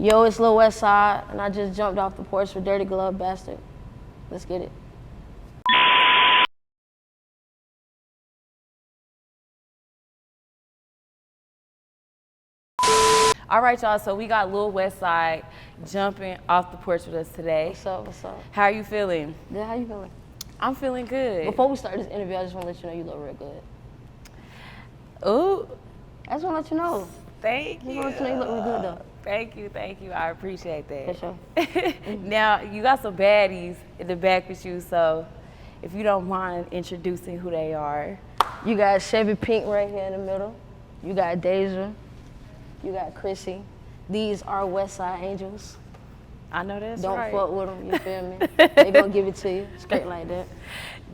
Yo, it's Lil Westside, and I just jumped off the porch with Dirty Glove Bastard. Let's get it. All right, y'all, so we got Lil Westside jumping off the porch with us today. What's up, what's up? How are you feeling? Good, how you feeling? I'm feeling good. Before we start this interview, I just want to let you know you look real good. Ooh. I just want to let you know. Thank you. I just want to let you know you look real good, though. Thank you. I appreciate that. For sure. Now, you got some baddies in the back with you, so if you don't mind introducing who they are. You got Chevy Pink right here in the middle. You got Deja. You got Chrissy. These are Westside Angels. I know that's Don't right. fuck with them, you feel me? They gonna give it to you, straight like that.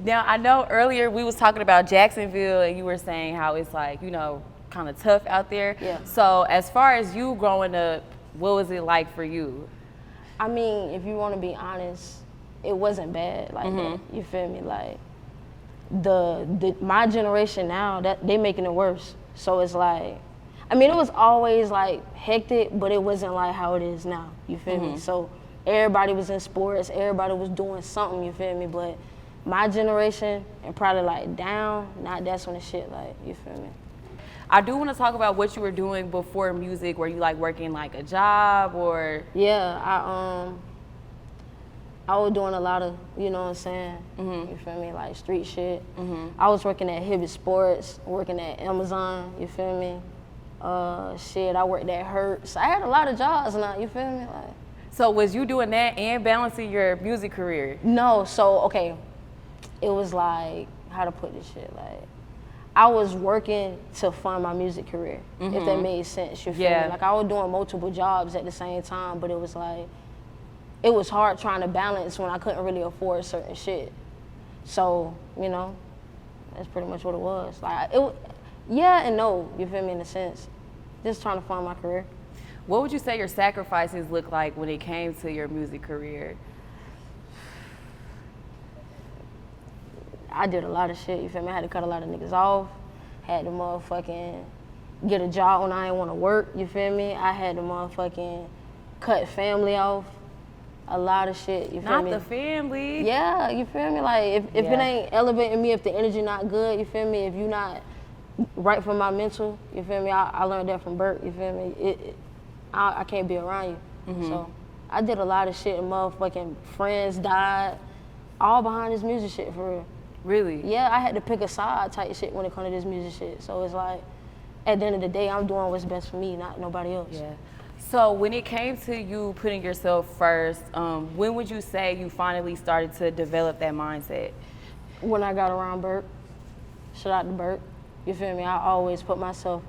Now, I know earlier we was talking about Jacksonville and you were saying how it's like, you know, kind of tough out there. Yeah. So as far as you growing up, what was it like for you? I mean, if you want to be honest, it wasn't bad like that. You feel me? Like my generation now, that they making it worse. So it's like, I mean, it was always like hectic, but it wasn't like how it is now. You feel me? So everybody was in sports, everybody was doing something. You feel me? But my generation and probably like down, that's when the shit like, you feel me? I do want to talk about what you were doing before music. Were you like working like a job or? Yeah, I was doing a lot of, you know what I'm saying? You feel me? Like street shit. I was working at Hibbett Sports, working at Amazon, you feel me? Shit, I worked at Hertz. I had a lot of jobs now, you feel me? Like, so was you doing that and balancing your music career? No, so, okay, it was like, how to put this shit, like, I was working to fund my music career, if that made sense, you feel me? Like, I was doing multiple jobs at the same time, but it was like, it was hard trying to balance when I couldn't really afford certain shit. So, you know, that's pretty much what it was. Like, yeah and no, you feel me, in a sense. Just trying to fund my career. What would you say your sacrifices look like when it came to your music career? I did a lot of shit, you feel me? I had to cut a lot of niggas off. Had to motherfucking get a job when I didn't want to work, you feel me? I had to motherfucking cut family off. A lot of shit, you feel me? Not the family. Yeah, you feel me? Like, if it ain't elevating me, if the energy not good, you feel me? If you not right for my mental, you feel me? I learned that from Bert, you feel me? I can't be around you. So I did a lot of shit and motherfucking friends died, all behind this music shit, for real. Really? Yeah, I had to pick a side type shit when it comes to this music shit. So it's like, at the end of the day, I'm doing what's best for me, not nobody else. Yeah. So when it came to you putting yourself first, when would you say you finally started to develop that mindset? When I got around Bert, shout out to Bert, you feel me? I always put myself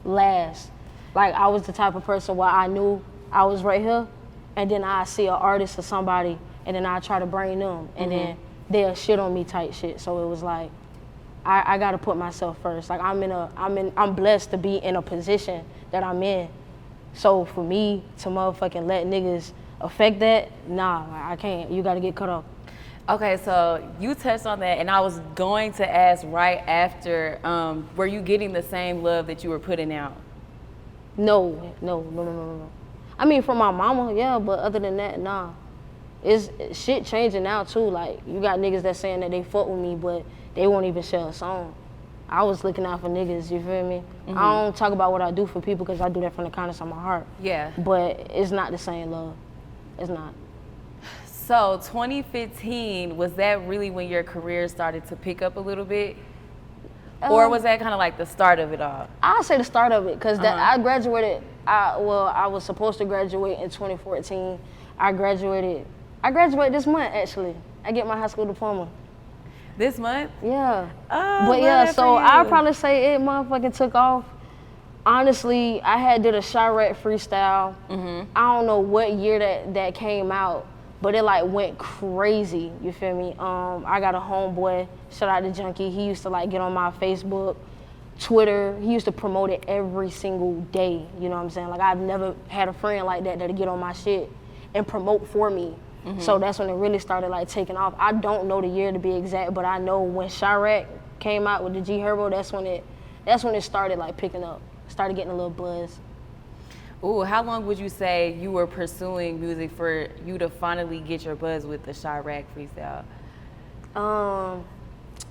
last. Like, I was the type of person where I knew I was right here, and then I see an artist or somebody, and then I try to bring them, and then they'll shit on me type shit. So it was like, I gotta put myself first. Like, I'm blessed to be in a position that I'm in. So for me to motherfucking let niggas affect that, nah, I can't. You gotta get cut off. Okay, so you touched on that, and I was going to ask right after, were you getting the same love that you were putting out? No. I mean, from my mama, yeah, but other than that, nah. It's shit changing now too. Like, you got niggas that saying that they fuck with me, but they won't even share a song. I was looking out for niggas, you feel me? I don't talk about what I do for people because I do that from the kindness of my heart. Yeah. But it's not the same love. It's not. So 2015, was that really when your career started to pick up a little bit? Or was that kind of like the start of it all? I'll say the start of it, because I graduated, I was supposed to graduate in 2014. I graduated this month, actually. I get my high school diploma. This month? Yeah. Oh, but yeah, so I'll probably say it motherfucking took off. Honestly, I had did a Chiraq freestyle. I don't know what year that came out, but it like went crazy, you feel me? I got a homeboy, shout out to Junkie. He used to like get on my Facebook, Twitter. He used to promote it every single day, you know what I'm saying? Like, I've never had a friend like that that'd get on my shit and promote for me. So that's when it really started like taking off. I don't know the year to be exact, but I know when Chiraq came out with the G Herbo, that's when it started like picking up, started getting a little buzz. Ooh, how long would you say you were pursuing music for you to finally get your buzz with the Chirac freestyle?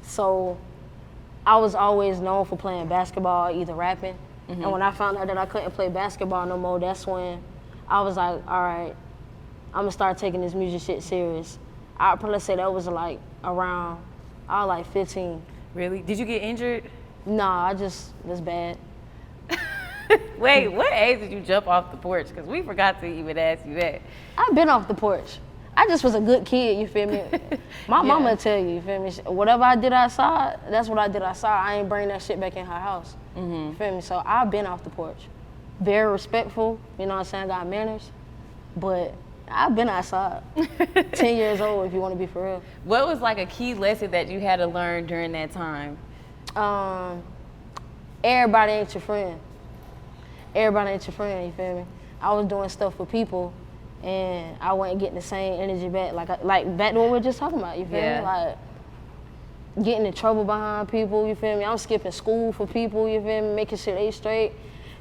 So I was always known for playing basketball, either rapping. And when I found out that I couldn't play basketball no more, that's when I was like, all right, I'm gonna start taking this music shit serious. I'd probably say that was like around, I was like 15. Really? Did you get injured? Nah, I just was bad. Wait, what age did you jump off the porch? Because we forgot to even ask you that. I've been off the porch. I just was a good kid, you feel me? My mama tell you, you feel me? Whatever I did outside, that's what I did outside. I ain't bring that shit back in her house. You feel me? So I've been off the porch. Very respectful, you know what I'm saying? Got manners. But I've been outside. 10 years old, if you want to be for real. What was like a key lesson that you had to learn during that time? Everybody ain't your friend. Everybody ain't your friend, you feel me? I was doing stuff for people and I wasn't getting the same energy back. Like back to what we were just talking about, you feel me? Like getting in trouble behind people, you feel me? I'm skipping school for people, you feel me? Making sure they straight.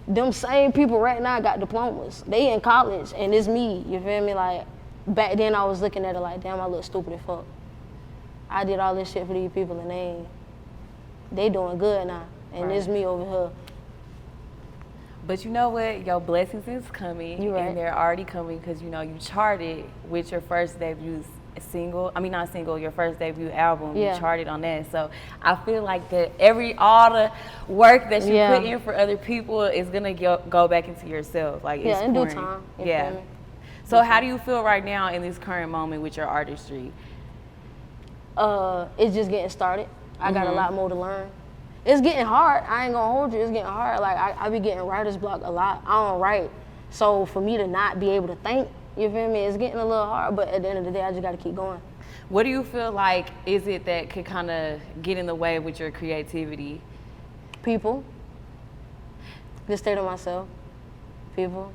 Them same people right now got diplomas. They in college and it's me, you feel me? Like back then I was looking at it like, damn, I look stupid as fuck. I did all this shit for these people and they doing good now. And it's me over here. But you know what? Your blessings is coming. You right. And they're already coming because, you know, you charted with your first debut single. I mean, not single, your first debut album. You charted on that. So I feel like that all the work that you put in for other people is going to go back into yourself. Like, it's in due pouring. time. Yeah. So how do you feel right now in this current moment with your artistry? It's just getting started. I got a lot more to learn. It's getting hard. I ain't gonna hold you. It's getting hard. Like I be getting writer's block a lot. I don't write. So for me to not be able to think, you feel me, it's getting a little hard. But at the end of the day, I just gotta keep going. What do you feel like is it that could kind of get in the way with your creativity? People. The state of myself. People.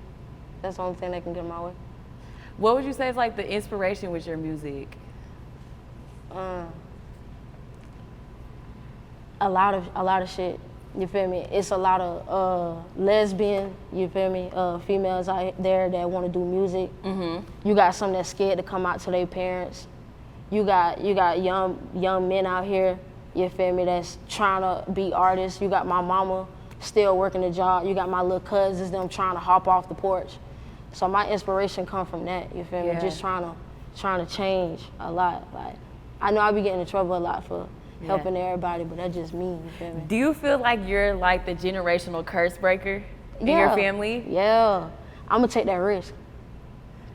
That's the only thing that can get in my way. What would you say is like the inspiration with your music? A lot of shit, you feel me? It's a lot of lesbian, you feel me? Females out there that want to do music. You got some that's scared to come out to their parents. You got young men out here, you feel me? That's trying to be artists. You got my mama still working the job. You got my little cousins, them trying to hop off the porch. So my inspiration come from that, you feel me? Just trying to change a lot. Like I know I be getting in trouble a lot for helping everybody, but that's just me, you feel me? Do you feel like you're like the generational curse breaker in your family? Yeah, I'm gonna take that risk.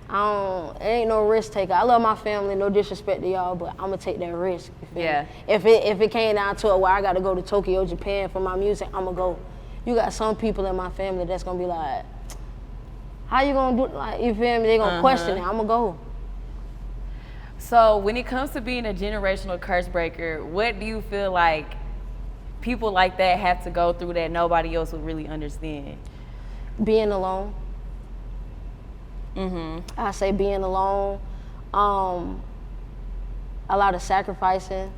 It ain't no risk taker. I love my family, no disrespect to y'all, but I'm gonna take that risk, you feel me? If it came down to it where I gotta go to Tokyo, Japan for my music, I'm gonna go. You got some people in my family that's gonna be like, how you gonna do it? Like, you feel me? They gonna question it, I'm gonna go. So when it comes to being a generational curse breaker, what do you feel like people like that have to go through that nobody else would really understand? Being alone. I say being alone. A lot of sacrificing.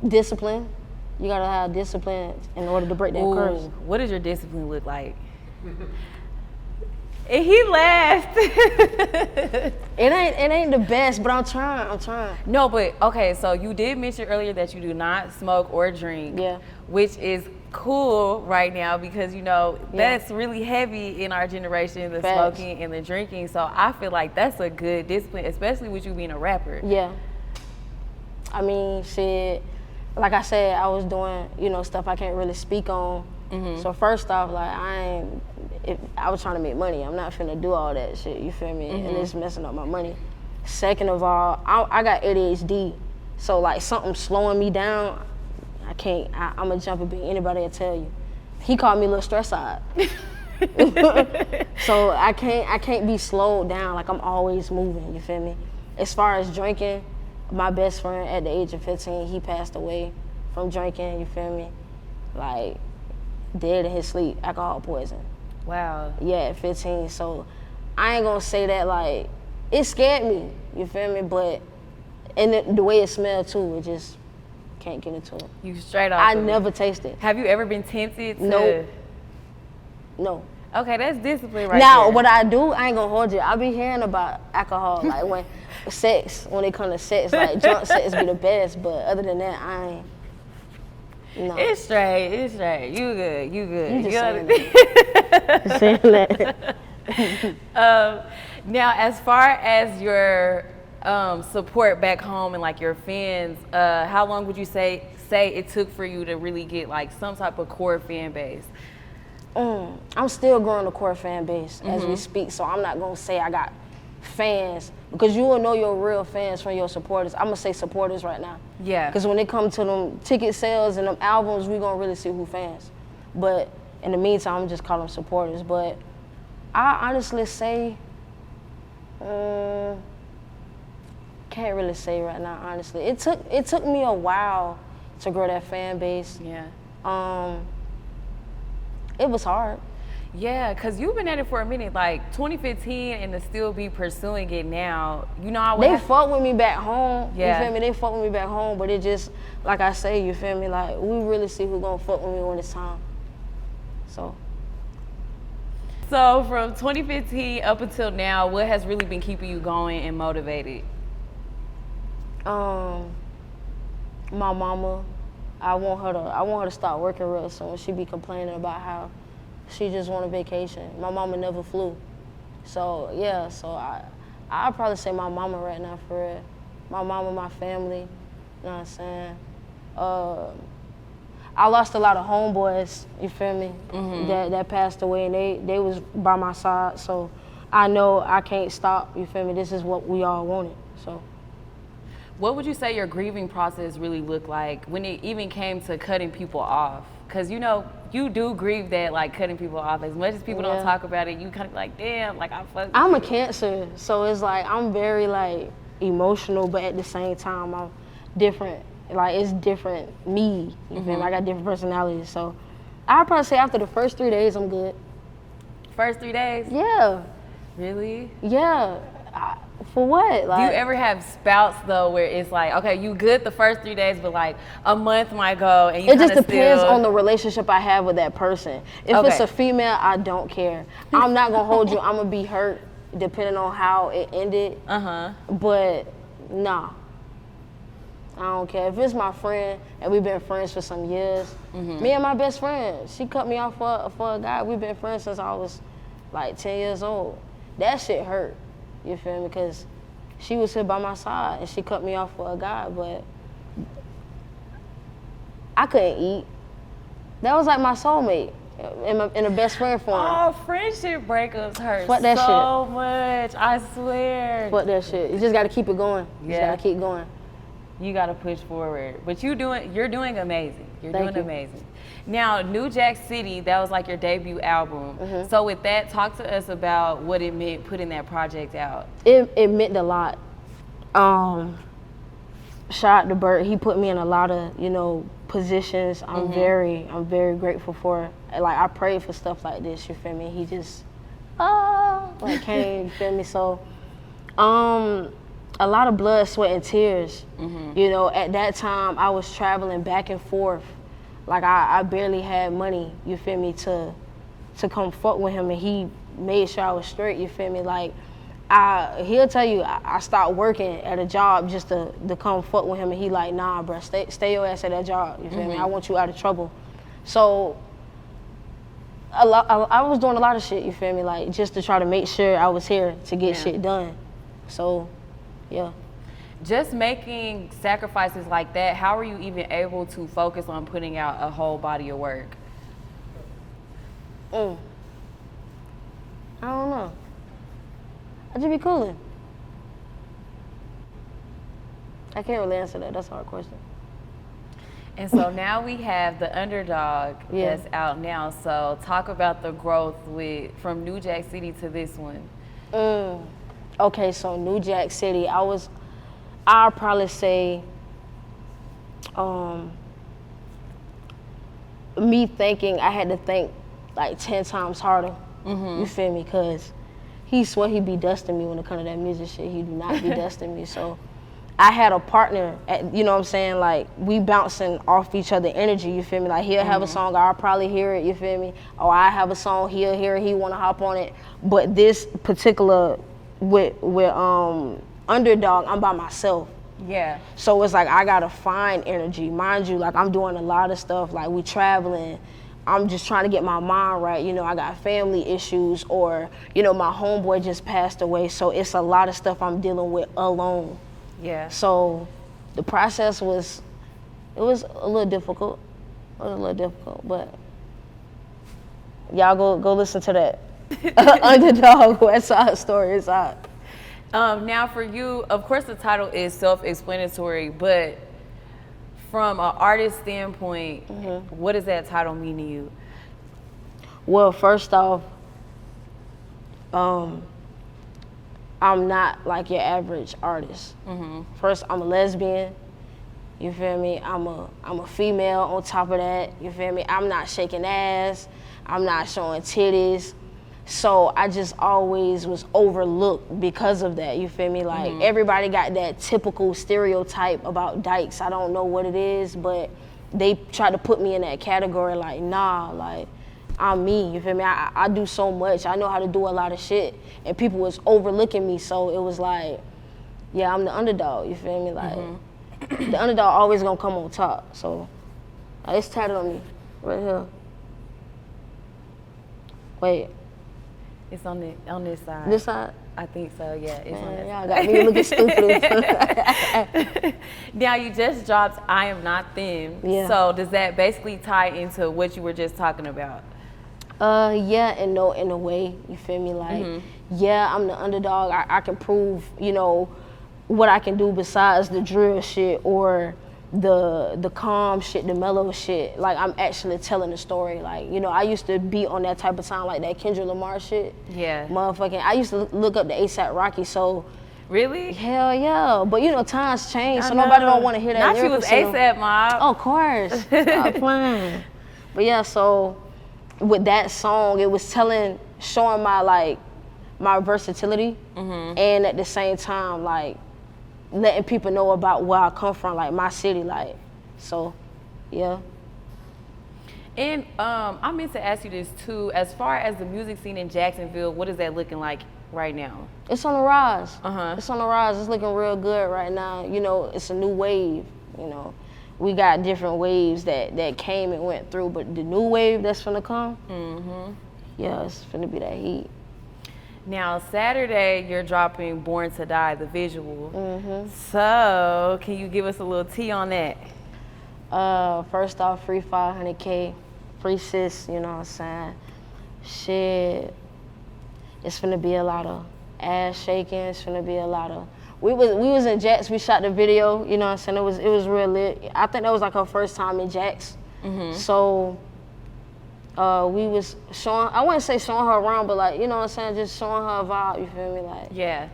Discipline. You gotta have discipline in order to break that curse. What does your discipline look like? And he laughed. It ain't the best, but I'm trying. No, but okay, so you did mention earlier that you do not smoke or drink. Which is cool right now because, you know, that's really heavy in our generation, the smoking and the drinking. So I feel like that's a good discipline, especially with you being a rapper. I mean, shit, like I said, I was doing, you know, stuff I can't really speak on. So first off, like I was trying to make money. I'm not finna do all that shit, you feel me? And it's messing up my money. Second of all, I got ADHD. So like something slowing me down, I can't, I'm gonna jump and beat anybody will tell you. He called me Lil Westside. So I can't be slowed down, like I'm always moving, you feel me? As far as drinking, my best friend at the age of 15, he passed away from drinking, you feel me? Like, dead in his sleep, alcohol poison. Wow. Yeah, at 15. So I ain't gonna say that, like, it scared me, you feel me? But, and the way it smelled too, it just can't get into it. You straight off. I never tasted. Have you ever been tempted to? Nope. No. Okay, that's discipline right now, there. what I do, I ain't gonna hold you. I be hearing about alcohol, like when it comes to sex, like drunk sex be the best, but other than that, I ain't. No. It's straight. You good. You just saying that. Just saying that. Now, as far as your support back home and like your fans, how long would you say it took for you to really get like some type of core fan base? I'm still growing the core fan base as we speak, so I'm not gonna say I got fans because you will know your real fans from your supporters. I'm gonna say supporters right now. Yeah. Because when it comes to them ticket sales and them albums, we gonna really see who fans. But in the meantime, I'm just call them supporters. But I honestly say, can't really say right now. Honestly, it took me a while to grow that fan base. Yeah. It was hard. Yeah, because you've been at it for a minute, like 2015, and to still be pursuing it now. You know, they fuck with me back home. Yeah. You feel me? They fuck with me back home, but it just, like I say, you feel me? Like, we really see who gonna fuck with me when it's time. So from 2015 up until now, what has really been keeping you going and motivated? My mama, I want her to start working real soon. She be complaining about how she just want a vacation. My mama never flew. So yeah, I'd probably say my mama right now for real. My mama, my family, you know what I'm saying? I lost a lot of homeboys, you feel me? That passed away, and they was by my side, so I know I can't stop, you feel me? This is what we all wanted, so. What would you say your grieving process really looked like when it even came to cutting people off? Because, you know, you do grieve that, like, cutting people off. As much as people don't talk about it, you kind of like, damn, like, I'm a Cancer, so it's like I'm very, like, emotional, but at the same time, I'm different. Like, it's different me, you feel me? I got different personalities, so I'd probably say after the first 3 days, I'm good. First 3 days? Yeah. Really? Yeah. For what? Like, do you ever have spouts though where it's like, okay, you good the first 3 days, but like a month might go and you it just depends on the relationship I have with that person. If it's a female, I don't care. I'm not gonna hold you. I'm gonna be hurt depending on how it ended. But nah, I don't care. If it's my friend and we've been friends for some years, me and my best friend, she cut me off for a guy. We've been friends since I was like 10 years old. That shit hurt. You feel me? Because she was here by my side and she cut me off for a guy, but I couldn't eat. That was like my soulmate in a best friend form. Oh, friendship breakups hurt Fuck that so much, I swear. Fuck that shit. You just gotta keep it going. You just gotta keep going. You gotta push forward. But you're doing amazing. You're Thank doing you. amazing. Now, New Jack City, that was like your debut album. So with that, talk to us about what it meant putting that project out. It meant a lot. Shout out to Bert. He put me in a lot of, you know, positions. I'm very grateful for it. Like, I prayed for stuff like this, you feel me? He just like came, you feel me? So a lot of blood, sweat, and tears. You know, at that time I was traveling back and forth. Like, I barely had money, you feel me, to come fuck with him, and he made sure I was straight, you feel me? Like, he'll tell you, I stopped working at a job just to come fuck with him, and he like, nah, bro, stay your ass at that job, you feel me? I want you out of trouble. So I was doing a lot of shit, you feel me? Like, just to try to make sure I was here to get shit done. So, yeah. Just making sacrifices like that, how are you even able to focus on putting out a whole body of work? I don't know. I just be cooling. I can't really answer that. That's a hard question. And so now we have the Underdog that's out now. So talk about the growth from New Jack City to this one. Okay, so New Jack City, I'll probably say me thinking I had to think like 10 times harder. You feel me? Because he swear he be dusting me when it comes to that music shit. He do not be dusting me. So I had a partner, you know what I'm saying? Like, we bouncing off each other energy, you feel me? Like, he'll have a song, I'll probably hear it, you feel me? Or I have a song, he'll hear it, he want to hop on it. But this particular, with Underdog, I'm by myself. Yeah. So it's like, I got to find energy. Mind you, like, I'm doing a lot of stuff. Like, we traveling. I'm just trying to get my mind right. You know, I got family issues, or, you know, my homeboy just passed away. So it's a lot of stuff I'm dealing with alone. Yeah. So the process was a little difficult. It was a little difficult, but y'all go listen to that. Underdog Westside Story is out. Now for you, of course the title is self-explanatory, but from an artist standpoint, what does that title mean to you? Well, first off, I'm not like your average artist. First, I'm a lesbian. You feel me? I'm a female on top of that. You feel me? I'm not shaking ass. I'm not showing titties. So I just always was overlooked because of that. You feel me? Like, everybody got that typical stereotype about dykes. I don't know what it is, but they try to put me in that category. Like, nah, like, I'm me, you feel me? I do so much. I know how to do a lot of shit. And people was overlooking me, so it was like, yeah, I'm the underdog, you feel me? Like, the underdog always gonna come on top. So, it's tatted on me, right here. Wait. It's on this side. This side? I think so, yeah. It's on that y'all got me looking stupid. Now, you just dropped I Am Not Them. Yeah. So does that basically tie into what you were just talking about? Yeah and no, in a way, you feel me? Like, yeah, I'm the underdog. I can prove, you know, what I can do besides the drill shit or the calm shit, the mellow shit. Like, I'm actually telling the story. Like, you know, I used to be on that type of time, like that Kendrick Lamar shit. Yeah. Motherfucking, I used to look up the A$AP Rocky, so. Really? Hell yeah. But, you know, times change, so nobody don't want to hear that. Not you was A$AP Mob. Oh, of course. Stop playing. But yeah, so with that song, it was showing my, like, my versatility, and at the same time, like, letting people know about where I come from, like my city, like, so, yeah. And I meant to ask you this too, as far as the music scene in Jacksonville, what is that looking like right now? It's on the rise. It's on the rise. It's looking real good right now. You know, it's a new wave, you know. We got different waves that came and went through, but the new wave that's finna come, yeah, it's finna be that heat. Now, Saturday, you're dropping Born to Die, the visual. So, can you give us a little tea on that? First off, free 500K, free sis, you know what I'm saying? Shit, it's finna be a lot of ass shaking, it's finna be a lot of, we was in Jax, we shot the video, you know what I'm saying? It was real lit. I think that was like her first time in Jax. So, we was showing, I wouldn't say showing her around, but like, you know what I'm saying, just showing her a vibe, you feel me? Like, yeah.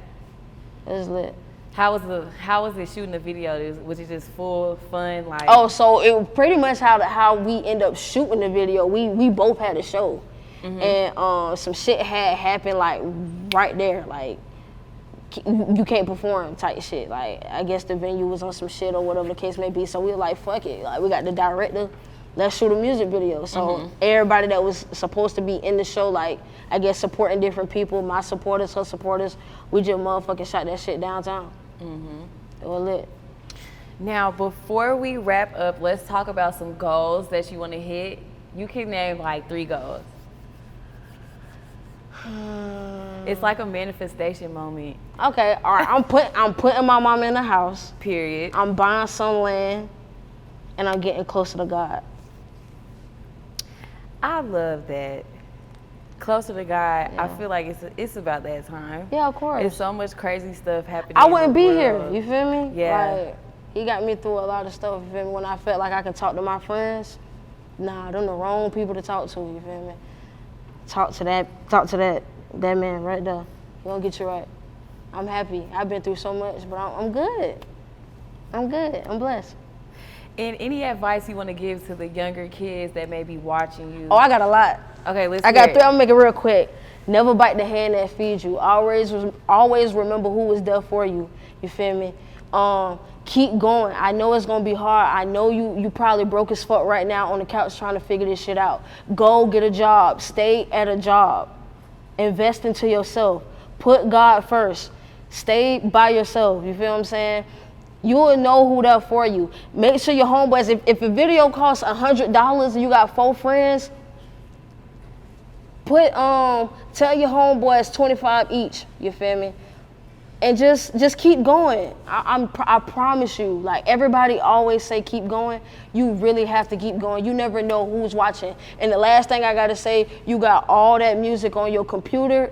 It was lit. How was it shooting the video? Was it just full fun? Like, oh, so it pretty much how we end up shooting the video. We both had a show, and some shit had happened like right there, like you can't perform type shit. Like, I guess the venue was on some shit or whatever the case may be. So we were like, fuck it, like we got the director. Let's shoot a music video. So everybody that was supposed to be in the show, like, I guess supporting different people, my supporters, her supporters, we just motherfucking shot that shit downtown. It was lit. Now, before we wrap up, let's talk about some goals that you want to hit. You can name like 3 goals. It's like a manifestation moment. Okay, all right. I'm putting my mom in the house. Period. I'm buying some land, and I'm getting closer to God. I love that. Closer to God, yeah. I feel like it's about that time. Yeah, of course. There's so much crazy stuff happening. I wouldn't be here, you feel me? Yeah. Like, he got me through a lot of stuff, you feel me? When I felt like I could talk to my friends, nah, them the wrong people to talk to, you feel me? Talk to that man right there. He gonna get you right. I'm happy. I've been through so much, but I'm good. I'm good. I'm blessed. And any advice you want to give to the younger kids that may be watching you? Oh, I got a lot. Okay, let's I got 3. I'm gonna make it real quick. Never bite the hand that feeds you. Always remember who was there for you. You feel me? Keep going. I know it's gonna be hard. I know you probably broke as fuck right now on the couch trying to figure this shit out. Go get a job. Stay at a job. Invest into yourself. Put God first. Stay by yourself. You feel what I'm saying? You will know who there for you. Make sure your homeboys, if a video costs $100 and you got 4 friends, tell your homeboys 25 each. You feel me? And just keep going. I promise you, like everybody always say keep going. You really have to keep going. You never know who's watching. And the last thing I gotta say, you got all that music on your computer.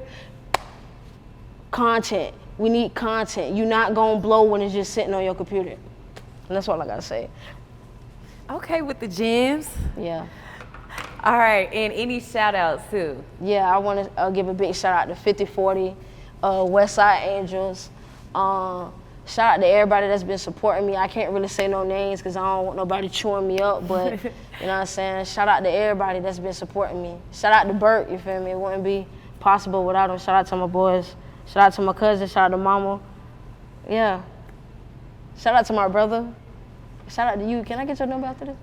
Content. We need content. You're not gonna blow when it's just sitting on your computer. And that's all I gotta say. Okay, with the gems. Yeah. All right, and any shout outs too? Yeah, I wanna give a big shout out to 5040. Westside Angels. Shout out to everybody that's been supporting me. I can't really say no names because I don't want nobody chewing me up, but you know what I'm saying? Shout out to everybody that's been supporting me. Shout out to Bert, you feel me? It wouldn't be possible without him. Shout out to my boys. Shout out to my cousin. Shout out to mama. Yeah. Shout out to my brother. Shout out to you. Can I get your number after this?